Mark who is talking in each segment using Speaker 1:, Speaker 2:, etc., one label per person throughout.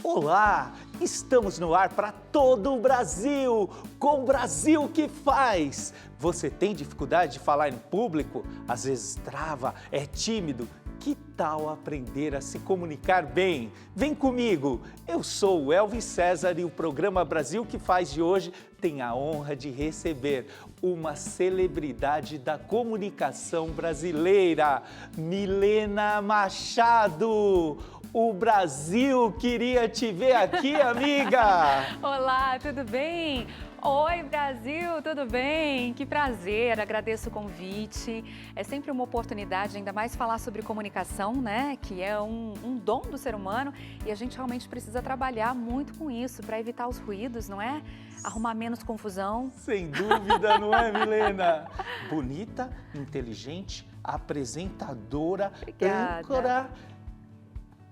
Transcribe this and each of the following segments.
Speaker 1: Olá, estamos no ar para todo o Brasil, com o Brasil que faz. Você tem dificuldade de falar em público? Às vezes trava, é tímido? Que tal aprender a se comunicar bem? Vem comigo! Eu sou o Elvis César e o programa Brasil que faz de hoje tem a honra de receber uma celebridade da comunicação brasileira, Milena Machado. O Brasil queria te ver aqui, amiga!
Speaker 2: Olá, tudo bem? Oi, Brasil, tudo bem? Que prazer, agradeço o convite. É sempre uma oportunidade, ainda mais falar sobre comunicação, né? Que é um dom do ser humano e a gente realmente precisa trabalhar muito com isso para evitar os ruídos, não é? Arrumar menos confusão.
Speaker 1: Sem dúvida, não é, Milena? Bonita, inteligente, apresentadora,
Speaker 2: Obrigada.
Speaker 1: âncora.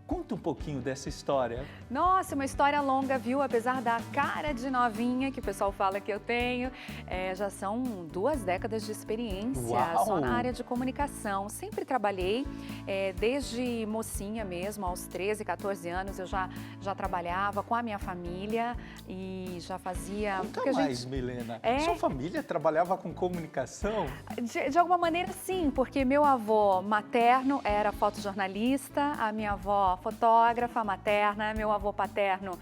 Speaker 1: Conta um pouquinho dessa história.
Speaker 2: Nossa, uma história longa, viu? Apesar da cara de novinha que o pessoal fala que eu tenho, já são 2 décadas de experiência.
Speaker 1: Uau!
Speaker 2: Só na área de comunicação. Sempre trabalhei, desde mocinha mesmo, aos 13, 14 anos, eu já trabalhava com a minha família e já fazia...
Speaker 1: Conta mais, Milena. Sua família trabalhava com comunicação?
Speaker 2: De alguma maneira, sim, porque meu avô materno era fotojornalista, a minha avó fotógrafa materna, meu avô paterno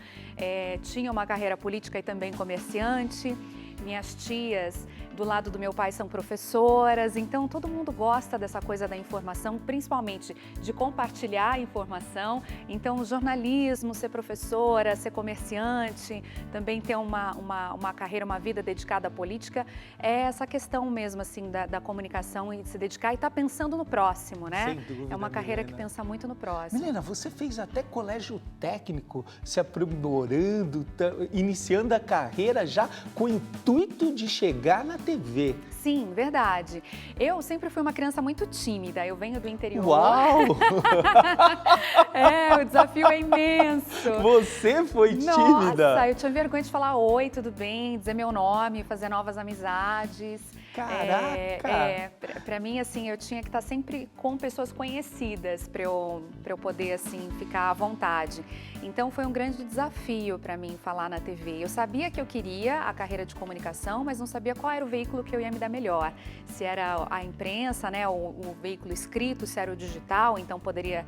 Speaker 2: tinha uma carreira política e também comerciante, minhas tias do lado do meu pai são professoras, então todo mundo gosta dessa coisa da informação, principalmente de compartilhar a informação. Então jornalismo, ser professora, ser comerciante, também ter uma carreira, uma vida dedicada à política, é essa questão mesmo assim da comunicação e de se dedicar e estar pensando no próximo, né?
Speaker 1: Sem dúvida,
Speaker 2: é uma carreira
Speaker 1: Milena.
Speaker 2: Que pensa muito no próximo.
Speaker 1: Milena, você fez até colégio técnico, se aprimorando, iniciando a carreira já com o intuito de chegar na TV.
Speaker 2: Sim, verdade. Eu sempre fui uma criança muito tímida, eu venho do interior.
Speaker 1: Uau!
Speaker 2: O desafio é imenso.
Speaker 1: Você foi tímida?
Speaker 2: Nossa, eu tinha vergonha de falar oi, tudo bem, dizer meu nome, fazer novas amizades.
Speaker 1: Caraca!
Speaker 2: Pra mim, assim, eu tinha que estar sempre com pessoas conhecidas para eu poder, assim, ficar à vontade. Então, foi um grande desafio para mim falar na TV. Eu sabia que eu queria a carreira de comunicação, mas não sabia qual era o veículo que eu ia me dar melhor. Se era a imprensa, né, o veículo escrito, se era o digital, então poderia,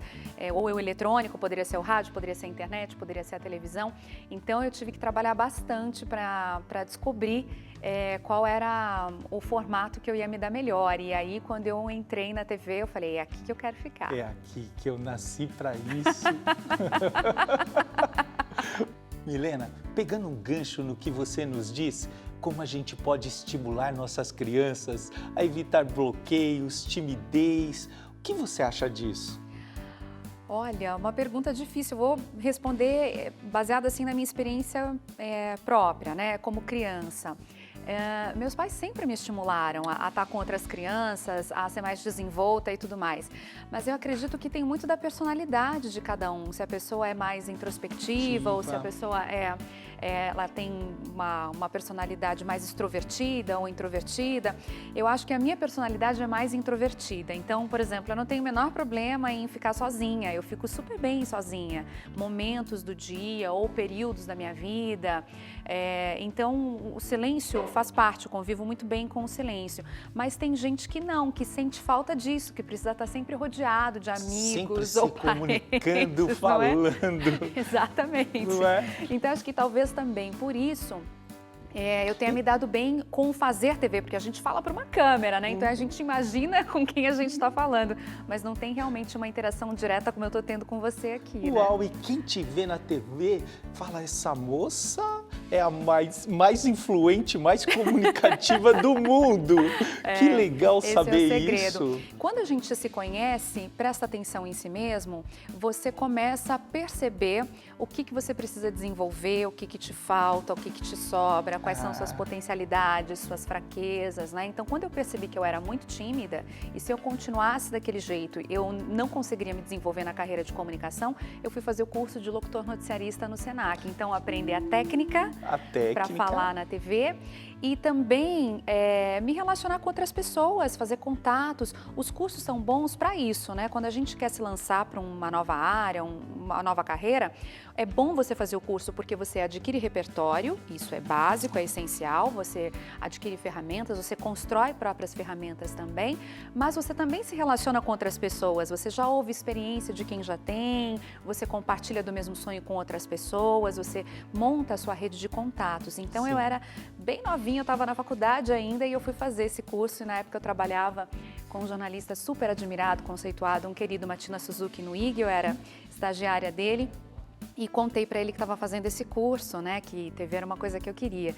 Speaker 2: ou o eletrônico, poderia ser o rádio, poderia ser a internet, poderia ser a televisão. Então, eu tive que trabalhar bastante para descobrir qual era o formato que eu ia me dar melhor. E aí, quando eu entrei na TV, eu falei, é aqui que eu quero ficar.
Speaker 1: É aqui que eu nasci para isso. Milena, pegando um gancho no que você nos diz, como a gente pode estimular nossas crianças a evitar bloqueios, timidez, o que você acha disso?
Speaker 2: Olha, uma pergunta difícil. Eu vou responder baseada assim na minha experiência própria, né, como criança. Meus pais sempre me estimularam a estar com outras crianças, a ser mais desenvolta e tudo mais. Mas eu acredito que tem muito da personalidade de cada um. Se a pessoa é mais introspectiva ou se a pessoa ela tem uma personalidade mais extrovertida ou introvertida. Eu acho que a minha personalidade é mais introvertida. Então, por exemplo, eu não tenho o menor problema em ficar sozinha. Eu fico super bem sozinha. Momentos do dia ou períodos da minha vida. Então, o silêncio faz parte. Eu convivo muito bem com o silêncio. Mas tem gente que não, que sente falta disso, que precisa estar sempre rodeado de amigos
Speaker 1: sempre
Speaker 2: ou
Speaker 1: se comunicando,
Speaker 2: parentes,
Speaker 1: falando.
Speaker 2: Exatamente.
Speaker 1: Não é?
Speaker 2: Então, acho que talvez também por isso eu tenha me dado bem com fazer TV, porque a gente fala para uma câmera, né? Então a gente imagina com quem a gente está falando, mas não tem realmente uma interação direta como eu estou tendo com você aqui,
Speaker 1: Uau,
Speaker 2: né?
Speaker 1: e quem te vê na TV fala, essa moça é a mais influente, mais comunicativa do mundo. Que legal
Speaker 2: esse
Speaker 1: saber
Speaker 2: é o segredo.
Speaker 1: isso.
Speaker 2: Quando a gente se conhece, presta atenção em si mesmo, você começa a perceber o que você precisa desenvolver, o que te falta, o que te sobra, quais são suas potencialidades, suas fraquezas, né? Então, quando eu percebi que eu era muito tímida e se eu continuasse daquele jeito, eu não conseguiria me desenvolver na carreira de comunicação, eu fui fazer o curso de locutor noticiarista no Senac. Então, aprender a técnica para falar na TV E também me relacionar com outras pessoas, fazer contatos. Os cursos são bons para isso, né? Quando a gente quer se lançar para uma nova área, uma nova carreira, é bom você fazer o curso porque você adquire repertório, isso é básico, é essencial, você adquire ferramentas, você constrói próprias ferramentas também, mas você também se relaciona com outras pessoas, você já ouve experiência de quem já tem, você compartilha do mesmo sonho com outras pessoas, você monta a sua rede de contatos. Então eu era bem novinha, eu estava na faculdade ainda e eu fui fazer esse curso e na época eu trabalhava com um jornalista super admirado, conceituado, um querido Matina Suzuki no IG, eu era estagiária dele e contei para ele que estava fazendo esse curso, né, que TV era uma coisa que eu queria.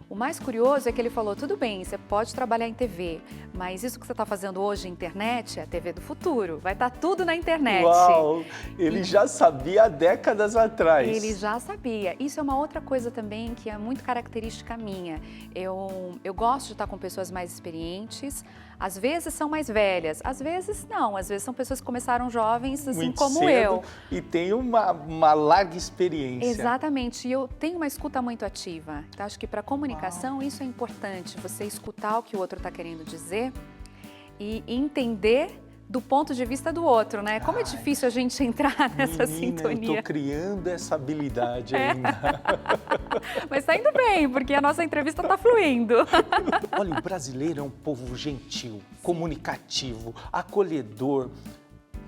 Speaker 2: O mais curioso é que ele falou, tudo bem, você pode trabalhar em TV, mas isso que você está fazendo hoje, internet, é a TV do futuro, vai estar tudo na internet.
Speaker 1: Uau! Ele já sabia há décadas atrás.
Speaker 2: Ele já sabia. Isso é uma outra coisa também que é muito característica minha. Eu gosto de estar com pessoas mais experientes, às vezes são mais velhas, às vezes não, às vezes são pessoas que começaram jovens, assim
Speaker 1: muito
Speaker 2: como
Speaker 1: cedo,
Speaker 2: eu.
Speaker 1: E tem uma larga experiência.
Speaker 2: Exatamente, e eu tenho uma escuta muito ativa. Então, acho que para comunicação isso é importante, você escutar o que o outro está querendo dizer e entender do ponto de vista do outro, né? Como é difícil a gente entrar nessa sintonia.
Speaker 1: Eu tô criando essa habilidade ainda.
Speaker 2: Mas tá indo bem, porque a nossa entrevista tá fluindo.
Speaker 1: Olha, o brasileiro é um povo gentil, comunicativo, acolhedor.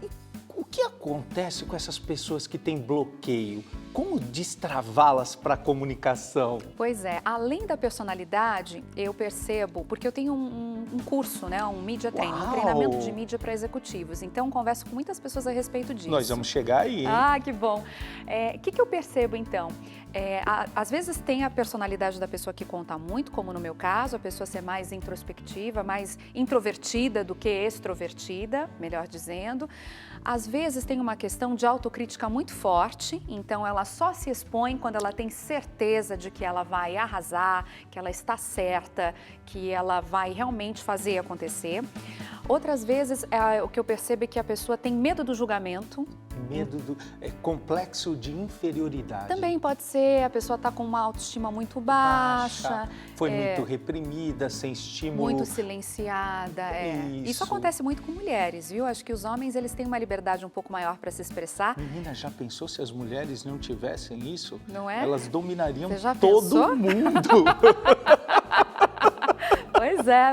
Speaker 1: E o que acontece com essas pessoas que têm bloqueio? Como destravá-las para a comunicação?
Speaker 2: Pois é, além da personalidade, eu percebo, porque eu tenho um curso, né, um Media Training, um treinamento de mídia para executivos, então converso com muitas pessoas a respeito disso.
Speaker 1: Nós vamos chegar aí, hein?
Speaker 2: Ah, que bom. O que eu percebo então? Às vezes tem a personalidade da pessoa que conta muito, como no meu caso, a pessoa ser mais introspectiva, mais introvertida do que extrovertida, melhor dizendo. Às vezes tem uma questão de autocrítica muito forte, então ela só se expõe quando ela tem certeza de que ela vai arrasar, que ela está certa, que ela vai realmente fazer acontecer. Outras vezes, o que eu percebo é que a pessoa tem medo do julgamento.
Speaker 1: Medo do complexo de inferioridade.
Speaker 2: Também pode ser, a pessoa está com uma autoestima muito baixa.
Speaker 1: Foi muito reprimida, sem estímulo.
Speaker 2: Muito silenciada. Isso acontece muito com mulheres, viu? Acho que os homens eles têm uma liberdade um pouco maior para se expressar.
Speaker 1: Menina, já pensou se as mulheres não tivessem isso?
Speaker 2: Não é?
Speaker 1: Elas dominariam
Speaker 2: todo
Speaker 1: mundo.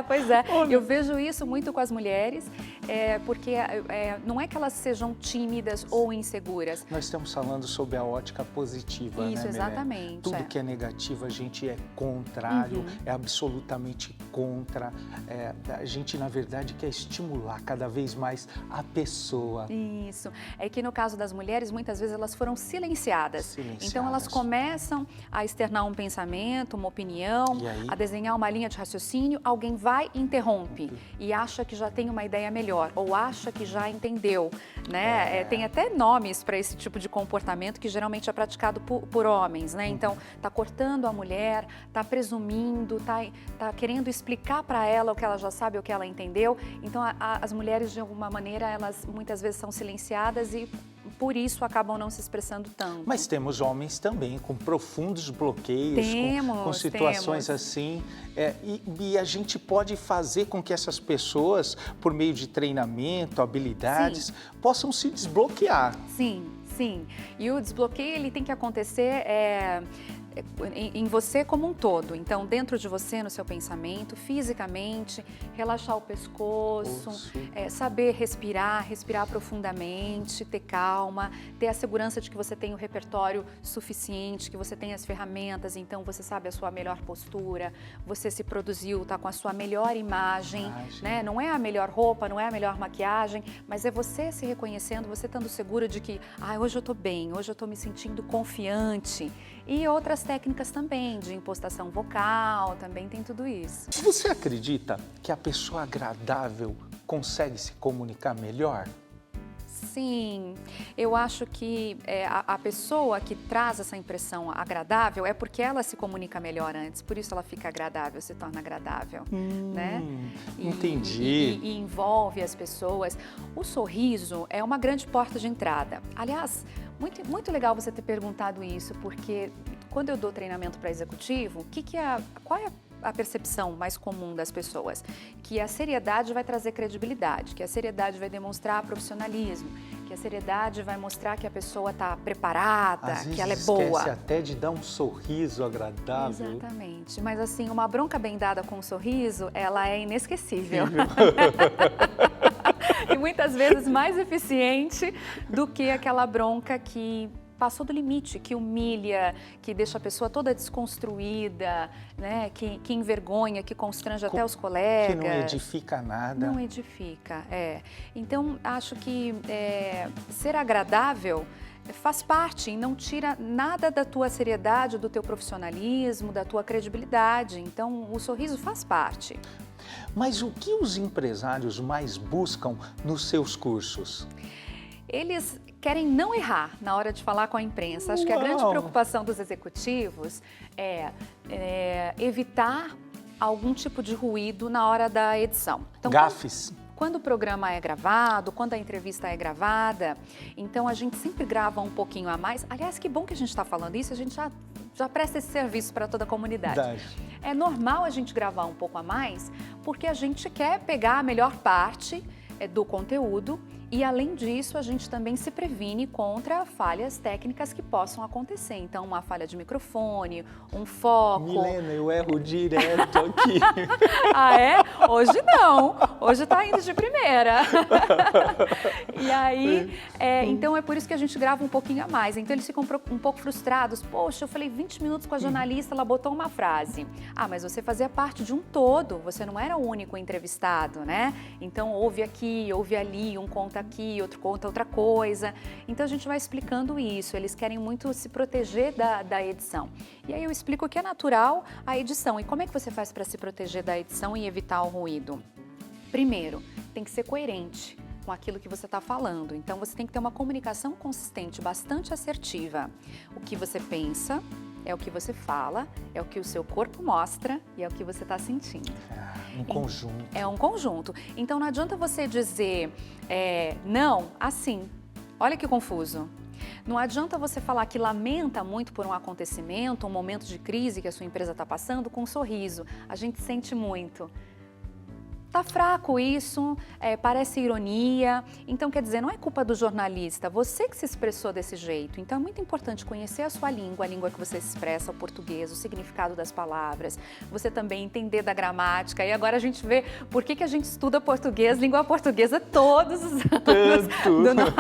Speaker 2: Pois é. Eu vejo isso muito com as mulheres, porque não é que elas sejam tímidas ou inseguras.
Speaker 1: Nós estamos falando sobre a ótica positiva, né,
Speaker 2: Isso, exatamente.
Speaker 1: Tudo que é negativo a gente é contrário, é absolutamente contra. A gente, na verdade, quer estimular cada vez mais a pessoa.
Speaker 2: Isso. É que no caso das mulheres, muitas vezes elas foram silenciadas. Então elas começam a externar um pensamento, uma opinião, a desenhar uma linha de raciocínio, alguém vai e interrompe e acha que já tem uma ideia melhor ou acha que já entendeu, né? Tem até nomes para esse tipo de comportamento que geralmente é praticado por homens, né? Então, tá cortando a mulher, tá presumindo, tá querendo explicar para ela o que ela já sabe, o que ela entendeu. Então, as mulheres, de alguma maneira, elas muitas vezes são silenciadas e por isso acabam não se expressando tanto.
Speaker 1: Mas temos homens também com profundos bloqueios, com situações assim. E a gente pode fazer com que essas pessoas, por meio de treinamento, habilidades, possam se desbloquear.
Speaker 2: Sim. E o desbloqueio ele tem que acontecer em você como um todo. Então, dentro de você, no seu pensamento, fisicamente, relaxar o pescoço, saber respirar profundamente, ter calma, ter a segurança de que você tem o repertório suficiente, que você tem as ferramentas, então você sabe a sua melhor postura, você se produziu, está com a sua melhor imagem, né? Não é a melhor roupa, não é a melhor maquiagem, mas é você se reconhecendo, você estando segura de que, hoje eu estou bem, hoje eu estou me sentindo confiante. E outras técnicas também, de impostação vocal, também tem tudo isso.
Speaker 1: Você acredita que a pessoa agradável consegue se comunicar melhor?
Speaker 2: Sim, eu acho que a pessoa que traz essa impressão agradável é porque ela se comunica melhor antes, por isso ela fica agradável, se torna agradável, né?
Speaker 1: Entendi.
Speaker 2: E envolve as pessoas. O sorriso é uma grande porta de entrada. Aliás, muito legal você ter perguntado isso, porque quando eu dou treinamento para executivo, qual é a percepção mais comum das pessoas? Que a seriedade vai trazer credibilidade, que a seriedade vai demonstrar profissionalismo, que a seriedade vai mostrar que a pessoa está preparada,
Speaker 1: Às vezes
Speaker 2: que ela é boa.
Speaker 1: esquece até de dar um sorriso agradável.
Speaker 2: Exatamente, mas assim, uma bronca bem dada com um sorriso, ela é inesquecível. E muitas vezes mais eficiente do que aquela bronca que passou do limite, que humilha, que deixa a pessoa toda desconstruída, né? que envergonha, que constrange até os colegas.
Speaker 1: Que não edifica nada.
Speaker 2: Não edifica, Então, acho que ser agradável faz parte e não tira nada da tua seriedade, do teu profissionalismo, da tua credibilidade. Então, o sorriso faz parte.
Speaker 1: Mas o que os empresários mais buscam nos seus cursos?
Speaker 2: Eles querem não errar na hora de falar com a imprensa. Acho que a grande preocupação dos executivos é evitar algum tipo de ruído na hora da edição. Então,
Speaker 1: Gafes.
Speaker 2: Quando o programa é gravado, quando a entrevista é gravada, então a gente sempre grava um pouquinho a mais. Aliás, que bom que a gente está falando isso, a gente já presta esse serviço para toda a comunidade.
Speaker 1: Verdade.
Speaker 2: É normal a gente gravar um pouco a mais, porque a gente quer pegar a melhor parte do conteúdo e, além disso, a gente também se previne contra falhas técnicas que possam acontecer. Então, uma falha de microfone, um foco...
Speaker 1: Milena, eu erro direto aqui.
Speaker 2: Ah, é? Hoje não. Hoje tá indo de primeira. E aí, então é por isso que a gente grava um pouquinho a mais. Então eles ficam um pouco frustrados. Poxa, eu falei 20 minutos com a jornalista, ela botou uma frase. Ah, mas você fazia parte de um todo, você não era o único entrevistado, né? Então ouve aqui, ouve ali, um conta aqui, outro conta outra coisa. Então a gente vai explicando isso. Eles querem muito se proteger da edição. E aí eu explico que é natural a edição. E como é que você faz para se proteger da edição e evitar o ruído? Primeiro, tem que ser coerente com aquilo que você está falando. Então, você tem que ter uma comunicação consistente, bastante assertiva. O que você pensa é o que você fala, é o que o seu corpo mostra e é o que você está sentindo.
Speaker 1: Um conjunto.
Speaker 2: É um conjunto. Então, não adianta você dizer não assim. Olha que confuso. Não adianta você falar que lamenta muito por um acontecimento, um momento de crise que a sua empresa está passando com um sorriso. A gente sente muito. Tá fraco isso, parece ironia. Então, quer dizer, não é culpa do jornalista, você que se expressou desse jeito. Então, é muito importante conhecer a sua língua, a língua que você se expressa, o português, o significado das palavras. Você também entender da gramática. E agora a gente vê por que a gente estuda português, língua portuguesa, todos os anos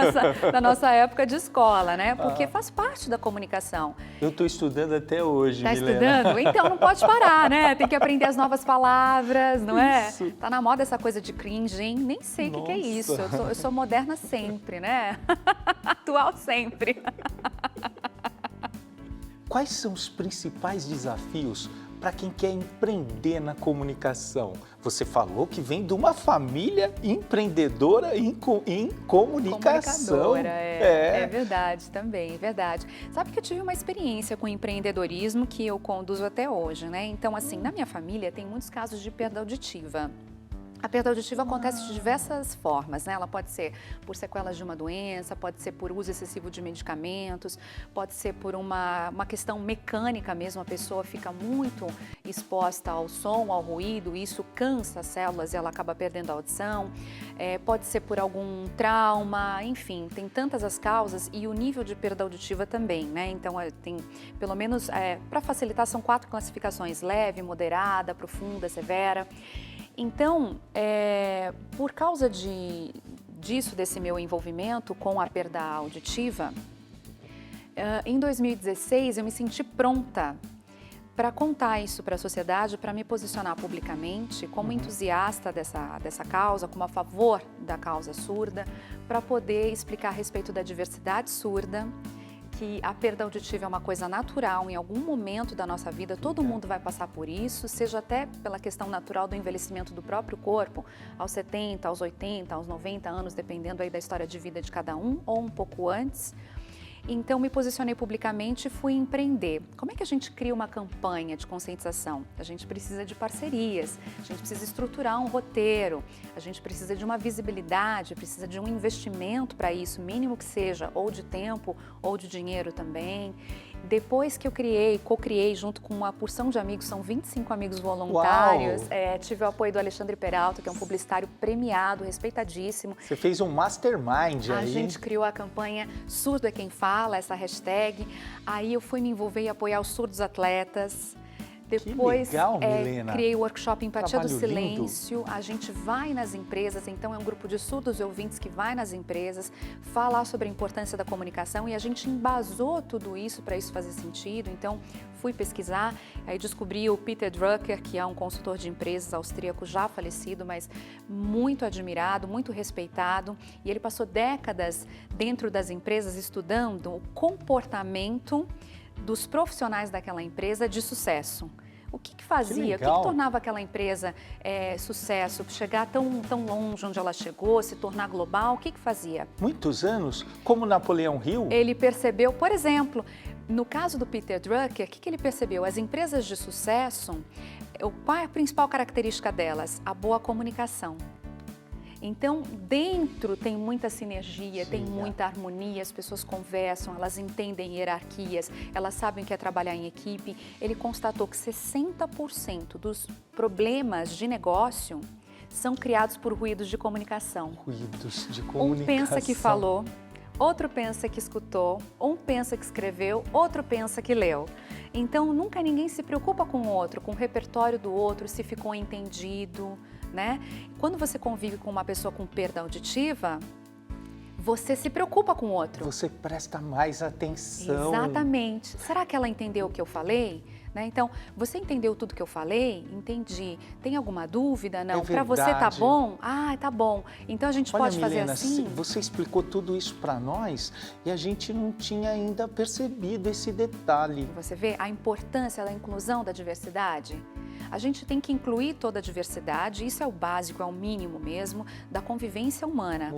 Speaker 2: da nossa época de escola, né? Porque faz parte da comunicação.
Speaker 1: Eu estou estudando até hoje,
Speaker 2: Milena. Tá estudando? Então, não pode parar, né? Tem que aprender as novas palavras, não é?
Speaker 1: Isso.
Speaker 2: Tá na moda essa coisa de cringe, hein? Nem sei o que é isso. Eu sou moderna sempre, né? Atual sempre.
Speaker 1: Quais são os principais desafios para quem quer empreender na comunicação? Você falou que vem de uma família empreendedora em comunicação.
Speaker 2: Comunicadora, é verdade também, é verdade. Sabe que eu tive uma experiência com empreendedorismo que eu conduzo até hoje, né? Então, assim, na minha família tem muitos casos de perda auditiva. A perda auditiva acontece de diversas formas, né? Ela pode ser por sequelas de uma doença, pode ser por uso excessivo de medicamentos, pode ser por uma questão mecânica mesmo, a pessoa fica muito exposta ao som, ao ruído, e isso cansa as células e ela acaba perdendo a audição. Pode ser por algum trauma, enfim, tem tantas as causas e o nível de perda auditiva também, né? Então, tem pelo menos, para facilitar, são 4 classificações: leve, moderada, profunda, severa. Então, por causa disso, desse meu envolvimento com a perda auditiva, em 2016 eu me senti pronta para contar isso para a sociedade, para me posicionar publicamente como entusiasta dessa causa, como a favor da causa surda, para poder explicar a respeito da diversidade surda, que a perda auditiva é uma coisa natural, em algum momento da nossa vida todo mundo vai passar por isso, seja até pela questão natural do envelhecimento do próprio corpo, aos 70, aos 80, aos 90 anos, dependendo aí da história de vida de cada um, ou um pouco antes. Então, me posicionei publicamente e fui empreender. Como é que a gente cria uma campanha de conscientização? A gente precisa de parcerias, a gente precisa estruturar um roteiro, a gente precisa de uma visibilidade, precisa de um investimento para isso, mínimo que seja, ou de tempo ou de dinheiro também. Depois que eu co-criei junto com uma porção de amigos, são 25 amigos voluntários, tive o apoio do Alexandre Peralta, que é um publicitário premiado, respeitadíssimo.
Speaker 1: Você fez um mastermind aí.
Speaker 2: A gente criou a campanha Surdo é Quem Fala, essa hashtag. Aí eu fui me envolver e apoiar os surdos atletas. Depois,
Speaker 1: que legal, Milena.
Speaker 2: Criei o workshop Empatia do
Speaker 1: Trabalho
Speaker 2: Silêncio.
Speaker 1: lindo.
Speaker 2: A gente vai nas empresas, então é um grupo de surdos e ouvintes que vai nas empresas falar sobre a importância da comunicação e a gente embasou tudo isso para isso fazer sentido. Então, fui pesquisar, aí descobri o Peter Drucker, que é um consultor de empresas austríaco já falecido, mas muito admirado, muito respeitado. E ele passou décadas dentro das empresas estudando o comportamento dos profissionais daquela empresa de sucesso. O que fazia? O que tornava aquela empresa sucesso, chegar tão longe onde ela chegou, se tornar global? O que fazia?
Speaker 1: Muitos anos, como Napoleão Hill.
Speaker 2: Ele percebeu, por exemplo, no caso do Peter Drucker, o que ele percebeu? As empresas de sucesso, qual é a principal característica delas? A boa comunicação. Então, dentro tem muita sinergia, tem muita harmonia, as pessoas conversam, elas entendem hierarquias, elas sabem o que é trabalhar em equipe. Ele constatou que 60% dos problemas de negócio são criados por ruídos de comunicação.
Speaker 1: Ruídos de comunicação.
Speaker 2: Um pensa que falou, outro pensa que escutou, um pensa que escreveu, outro pensa que leu. Então, nunca ninguém se preocupa com o outro, com o repertório do outro, se ficou entendido, né? Quando você convive com uma pessoa com perda auditiva, você se preocupa com o outro.
Speaker 1: Você presta mais atenção.
Speaker 2: Exatamente. Será que ela entendeu o que eu falei? Né? Então, você entendeu tudo que eu falei? Entendi. Tem alguma dúvida? Não. Para você tá bom? Ah, tá bom. Então a gente pode fazer
Speaker 1: Milena,
Speaker 2: assim?
Speaker 1: Você explicou tudo isso para nós e a gente não tinha ainda percebido esse detalhe.
Speaker 2: Você vê a importância da inclusão da diversidade? A gente tem que incluir toda a diversidade, isso é o básico, é o mínimo mesmo, da convivência humana.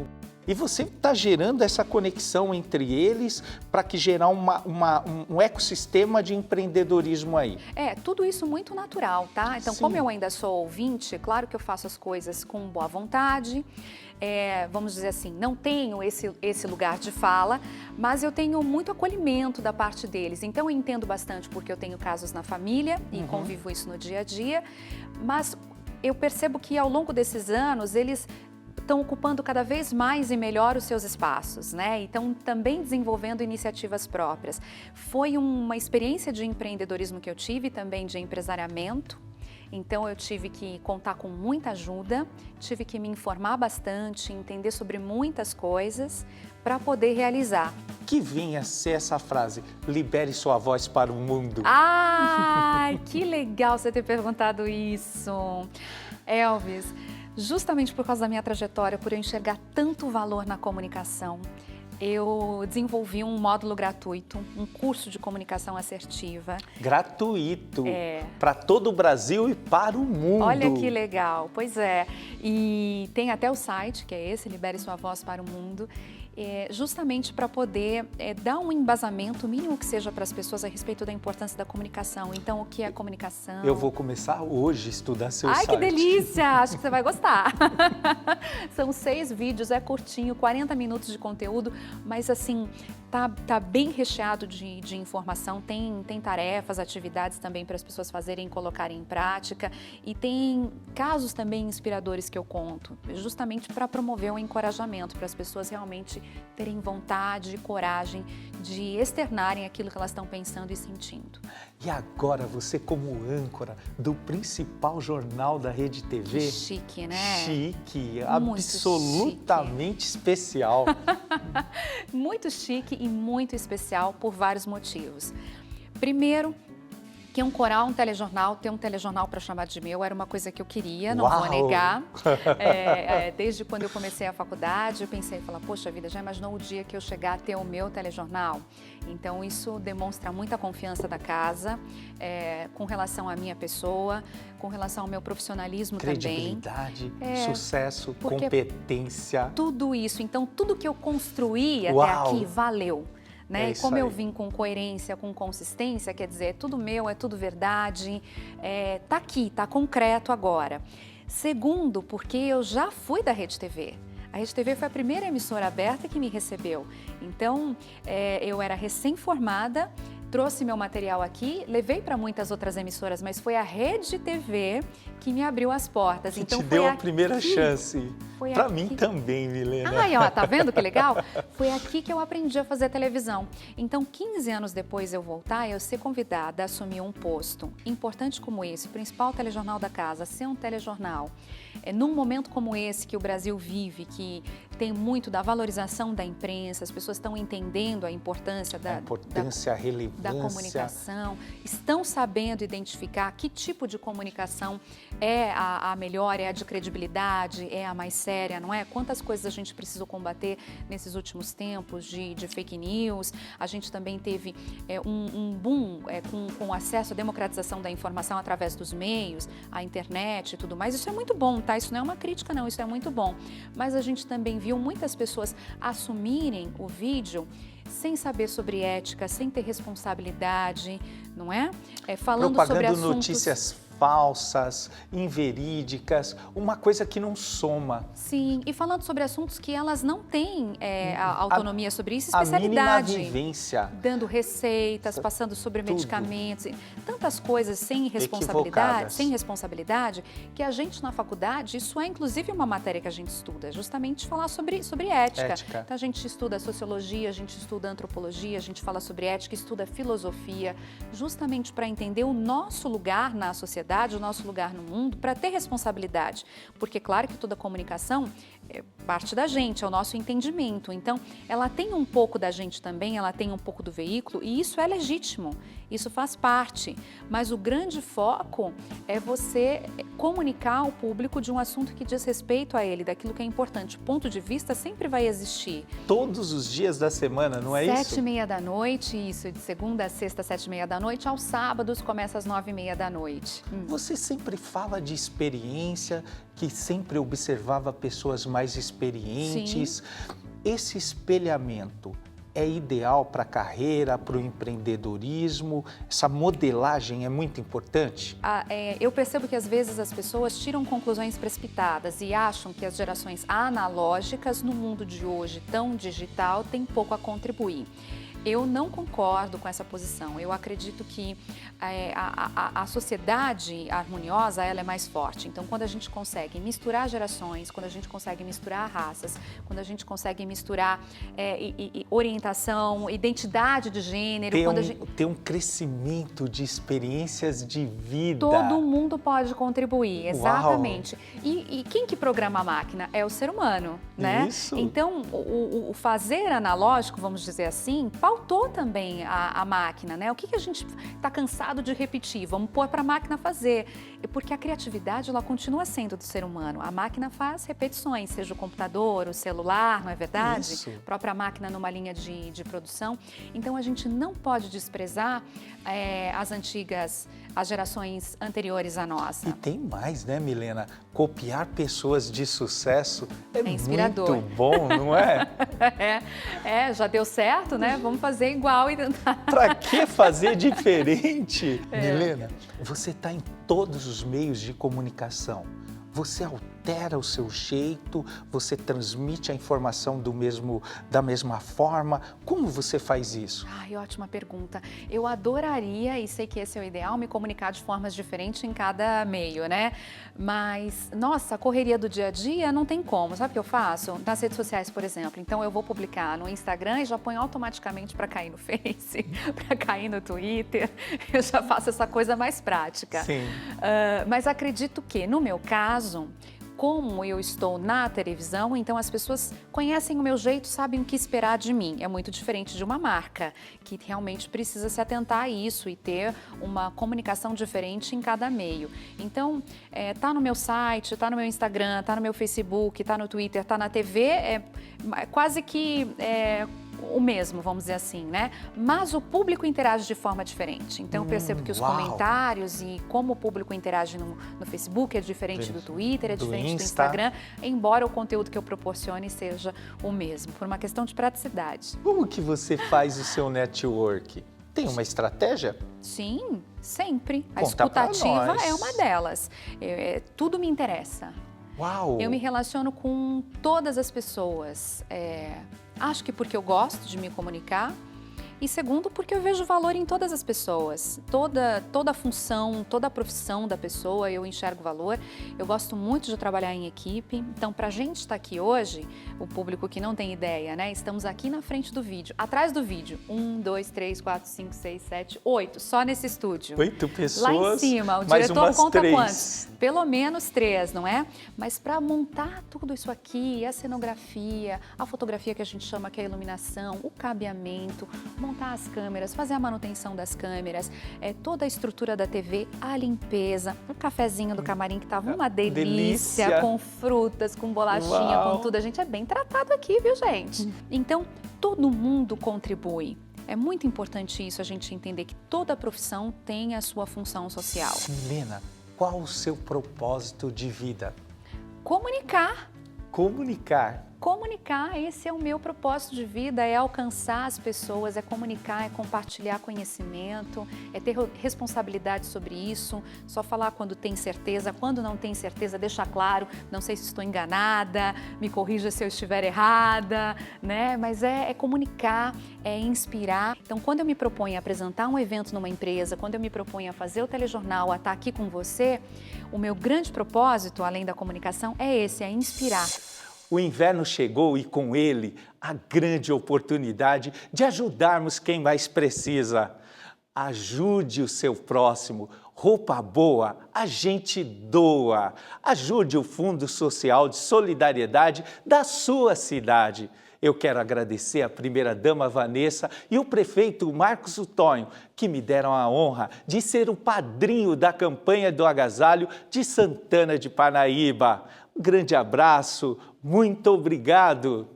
Speaker 1: E você está gerando essa conexão entre eles para que gerar um ecossistema de empreendedorismo aí.
Speaker 2: Tudo isso muito natural, tá? Então, como eu ainda sou ouvinte, claro que eu faço as coisas com boa vontade, vamos dizer assim, não tenho esse lugar de fala, mas eu tenho muito acolhimento da parte deles. Então, eu entendo bastante porque eu tenho casos na família e convivo isso no dia a dia, mas eu percebo que ao longo desses anos, eles estão ocupando cada vez mais e melhor os seus espaços, né? E estão também desenvolvendo iniciativas próprias. Foi uma experiência de empreendedorismo que eu tive, também de empresariamento. Então, eu tive que contar com muita ajuda, tive que me informar bastante, entender sobre muitas coisas para poder realizar.
Speaker 1: Que vinha ser essa frase, libere sua voz para o mundo.
Speaker 2: Ai, que legal você ter perguntado isso, Elvis. Justamente por causa da minha trajetória, por eu enxergar tanto valor na comunicação, eu desenvolvi um módulo gratuito, um curso de comunicação assertiva.
Speaker 1: Gratuito, para todo o Brasil e para o mundo.
Speaker 2: Olha que legal, pois é. E tem até o site, que é esse, Libere Sua Voz para o Mundo, justamente para poder dar um embasamento, mínimo que seja para as pessoas, a respeito da importância da comunicação. Então, o que é comunicação?
Speaker 1: Eu vou começar hoje a estudar seu site.
Speaker 2: Ai, que delícia! Acho que você vai gostar. São 6 vídeos, é curtinho, 40 minutos de conteúdo, mas assim, tá bem recheado de informação, tem tarefas, atividades também para as pessoas fazerem e colocarem em prática, e tem casos também inspiradores que eu conto, justamente para promover um encorajamento, para as pessoas realmente terem vontade e coragem de externarem aquilo que elas estão pensando e sentindo.
Speaker 1: E agora você como âncora do principal jornal da Rede TV.
Speaker 2: Que chique, né?
Speaker 1: Chique, absolutamente especial.
Speaker 2: Muito chique e muito especial por vários motivos. Primeiro, que um coral, um telejornal, ter um telejornal para chamar de meu era uma coisa que eu queria, não vou negar. Desde quando eu comecei a faculdade, eu pensei, poxa vida, já imaginou o dia que eu chegar a ter o meu telejornal? Então, isso demonstra muita confiança da casa, com relação à minha pessoa, com relação ao meu profissionalismo também.
Speaker 1: Credibilidade, sucesso, competência.
Speaker 2: Tudo isso, então tudo que eu construí até aqui valeu. né?
Speaker 1: É
Speaker 2: E como
Speaker 1: isso
Speaker 2: eu
Speaker 1: aí.
Speaker 2: vim com coerência, com consistência, quer dizer, é tudo meu, é tudo verdade, tá aqui, tá concreto agora. Segundo, porque eu já fui da Rede TV. A Rede TV foi a primeira emissora aberta que me recebeu. Então, eu era recém-formada, trouxe meu material aqui, levei para muitas outras emissoras, mas foi a Rede TV que me abriu as portas.
Speaker 1: Que
Speaker 2: então,
Speaker 1: te
Speaker 2: foi
Speaker 1: deu a
Speaker 2: aqui,
Speaker 1: primeira chance.
Speaker 2: foi
Speaker 1: Para
Speaker 2: aqui.
Speaker 1: mim também, Milena.
Speaker 2: Ai, ó, tá vendo que legal? Foi aqui que eu aprendi a fazer televisão. Então, 15 anos depois de eu voltar, eu ser convidada a assumir um posto importante como esse, o principal telejornal da casa, ser um telejornal. Num momento como esse que o Brasil vive, que tem muito da valorização da imprensa, as pessoas estão entendendo a importância
Speaker 1: A relevância.
Speaker 2: Da comunicação, estão sabendo identificar que tipo de comunicação é a melhor, é a de credibilidade, é a mais séria, não é? Quantas coisas a gente precisou combater nesses últimos tempos de fake news. A gente também teve um boom com acesso à democratização da informação através dos meios, a internet e tudo mais. Isso é muito bom, tá? Isso não é uma crítica, não, isso é muito bom. Mas a gente também viu muitas pessoas assumirem o vídeo sem saber sobre ética, sem ter responsabilidade, não é? Falando sobre
Speaker 1: propagando
Speaker 2: assuntos...
Speaker 1: notícias falsas, inverídicas, uma coisa que não soma.
Speaker 2: Sim, e falando sobre assuntos que elas não têm a autonomia sobre isso, especialidade.
Speaker 1: A mínima vivência.
Speaker 2: Dando receitas, passando sobre
Speaker 1: tudo.
Speaker 2: Medicamentos, tantas coisas sem responsabilidade, que a gente na faculdade, isso é inclusive uma matéria que a gente estuda, justamente falar sobre ética. Então a gente estuda sociologia, a gente estuda antropologia, a gente fala sobre ética, estuda filosofia, justamente para entender o nosso lugar na sociedade, o nosso lugar no mundo, para ter responsabilidade. Porque, claro que toda comunicação parte da gente, é o nosso entendimento. Então, ela tem um pouco da gente também, ela tem um pouco do veículo, e isso é legítimo, isso faz parte. Mas o grande foco é você comunicar ao público de um assunto que diz respeito a ele, daquilo que é importante. O ponto de vista sempre vai existir.
Speaker 1: Todos os dias da semana, não é isso?
Speaker 2: 7h30 da noite, isso, de segunda a sexta, 7h30 da noite, aos sábados começa às 9h30 da noite.
Speaker 1: Você sempre fala de experiência, que sempre observava pessoas mais experientes. Sim. Esse espelhamento é ideal para a carreira, para o empreendedorismo? Essa modelagem é muito importante?
Speaker 2: Eu percebo que às vezes as pessoas tiram conclusões precipitadas e acham que as gerações analógicas no mundo de hoje tão digital têm pouco a contribuir. Eu não concordo com essa posição. Eu acredito que a sociedade harmoniosa, ela é mais forte. Então, quando a gente consegue misturar gerações, quando a gente consegue misturar raças, quando a gente consegue misturar orientação, identidade de gênero...
Speaker 1: Tem um crescimento de experiências de vida.
Speaker 2: Todo mundo pode contribuir, exatamente. E quem que programa a máquina? É o ser humano, né?
Speaker 1: Isso.
Speaker 2: Então, o fazer analógico, vamos dizer assim, pautou também a máquina, né? O que a gente está cansado de repetir? Vamos pôr para a máquina fazer. Porque a criatividade, ela continua sendo do ser humano. A máquina faz repetições, seja o computador, o celular, não é verdade?
Speaker 1: Isso.
Speaker 2: A própria máquina numa linha de produção. Então, a gente não pode desprezar as gerações anteriores à nossa.
Speaker 1: E tem mais, né, Milena? Copiar pessoas de sucesso é
Speaker 2: inspirador.
Speaker 1: Muito bom, não é?
Speaker 2: Já deu certo, né? Vamos fazer igual e tentar.
Speaker 1: Para que fazer diferente? Milena, você está em todos os meios de comunicação. Você altera o seu jeito, você transmite a informação da mesma forma. Como você faz isso?
Speaker 2: Ai, ótima pergunta. Eu adoraria, e sei que esse é o ideal, me comunicar de formas diferentes em cada meio, né? Mas, nossa, a correria do dia a dia não tem como. Sabe o que eu faço? Nas redes sociais, por exemplo. Então, eu vou publicar no Instagram e já ponho automaticamente para cair no Face, para cair no Twitter. Eu já faço essa coisa mais prática.
Speaker 1: Sim.
Speaker 2: Mas acredito que, no meu caso, como eu estou na televisão, então as pessoas conhecem o meu jeito, sabem o que esperar de mim. É muito diferente de uma marca, que realmente precisa se atentar a isso e ter uma comunicação diferente em cada meio. Então, tá no meu site, tá no meu Instagram, tá no meu Facebook, tá no Twitter, tá na TV, quase que o mesmo, vamos dizer assim, né? Mas o público interage de forma diferente. Então, eu percebo que os
Speaker 1: Uau.
Speaker 2: comentários e como o público interage no Facebook é diferente do Twitter, é
Speaker 1: Do
Speaker 2: diferente do
Speaker 1: Insta.
Speaker 2: Instagram, embora o conteúdo que eu proporcione seja o mesmo, por uma questão de praticidade.
Speaker 1: Como que você faz o seu network? Tem uma estratégia?
Speaker 2: Sim, sempre. A
Speaker 1: Conta pra
Speaker 2: escutativa
Speaker 1: nós.
Speaker 2: é uma delas. Tudo me interessa.
Speaker 1: Uau!
Speaker 2: Eu me relaciono com todas as pessoas. Acho que porque eu gosto de me comunicar. E segundo, porque eu vejo valor em todas as pessoas. Toda a função, toda a profissão da pessoa, eu enxergo valor. Eu gosto muito de trabalhar em equipe. Então, para a gente estar aqui hoje, o público que não tem ideia, né? Estamos aqui na frente do vídeo, atrás do vídeo. 1, 2, 3, 4, 5, 6, 7, 8, só nesse estúdio.
Speaker 1: 8 pessoas,
Speaker 2: Lá em cima, o
Speaker 1: mais
Speaker 2: diretor
Speaker 1: umas
Speaker 2: conta
Speaker 1: 3.
Speaker 2: quantos? Pelo menos 3, não é? Mas para montar tudo isso aqui, a cenografia, a fotografia que a gente chama que é a iluminação, o cabeamento, montar as câmeras, fazer a manutenção das câmeras, toda a estrutura da TV, a limpeza, o cafezinho do camarim que estava uma delícia, com frutas, com bolachinha,
Speaker 1: Uau.
Speaker 2: com tudo. A gente é bem tratado aqui, viu, gente? Então, todo mundo contribui. É muito importante isso, a gente entender que toda profissão tem a sua função social.
Speaker 1: Milena, qual o seu propósito de vida?
Speaker 2: Comunicar.
Speaker 1: Comunicar.
Speaker 2: Comunicar, esse é o meu propósito de vida, é alcançar as pessoas, é comunicar, é compartilhar conhecimento, é ter responsabilidade sobre isso, só falar quando tem certeza, quando não tem certeza, deixar claro, não sei se estou enganada, me corrija se eu estiver errada, né? Mas é comunicar, é inspirar. Então, quando eu me proponho a apresentar um evento numa empresa, quando eu me proponho a fazer o telejornal, a estar aqui com você, o meu grande propósito, além da comunicação, é esse, é inspirar.
Speaker 1: O inverno chegou e com ele a grande oportunidade de ajudarmos quem mais precisa. Ajude o seu próximo. Roupa boa, a gente doa. Ajude o Fundo Social de Solidariedade da sua cidade. Eu quero agradecer a primeira-dama Vanessa e o prefeito Marcos Utonho, que me deram a honra de ser o padrinho da campanha do agasalho de Santana de Parnaíba. Um grande abraço, muito obrigado.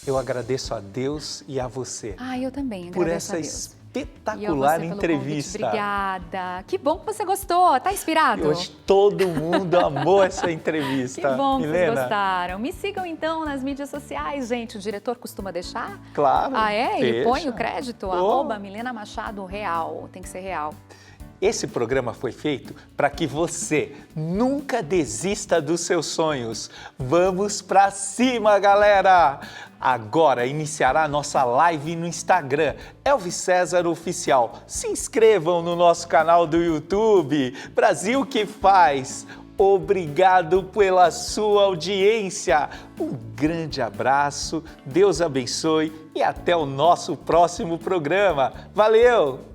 Speaker 1: Eu agradeço a Deus e a você
Speaker 2: Eu também
Speaker 1: por
Speaker 2: agradeço
Speaker 1: essa
Speaker 2: a Deus.
Speaker 1: espetacular
Speaker 2: pelo
Speaker 1: entrevista.
Speaker 2: convite. Obrigada. Que bom que você gostou. Tá inspirado?
Speaker 1: Hoje todo mundo amou essa entrevista.
Speaker 2: Que bom que vocês
Speaker 1: Milena.
Speaker 2: gostaram. Me sigam então nas mídias sociais, gente. O diretor costuma deixar?
Speaker 1: Claro.
Speaker 2: Ele
Speaker 1: deixa.
Speaker 2: põe o crédito?
Speaker 1: Oh.
Speaker 2: @Milena Machado Real. Tem que ser real.
Speaker 1: Esse programa foi feito para que você nunca desista dos seus sonhos. Vamos para cima, galera! Agora iniciará a nossa live no Instagram, Elvis César Oficial. Se inscrevam no nosso canal do YouTube, Brasil que Faz. Obrigado pela sua audiência. Um grande abraço, Deus abençoe e até o nosso próximo programa. Valeu!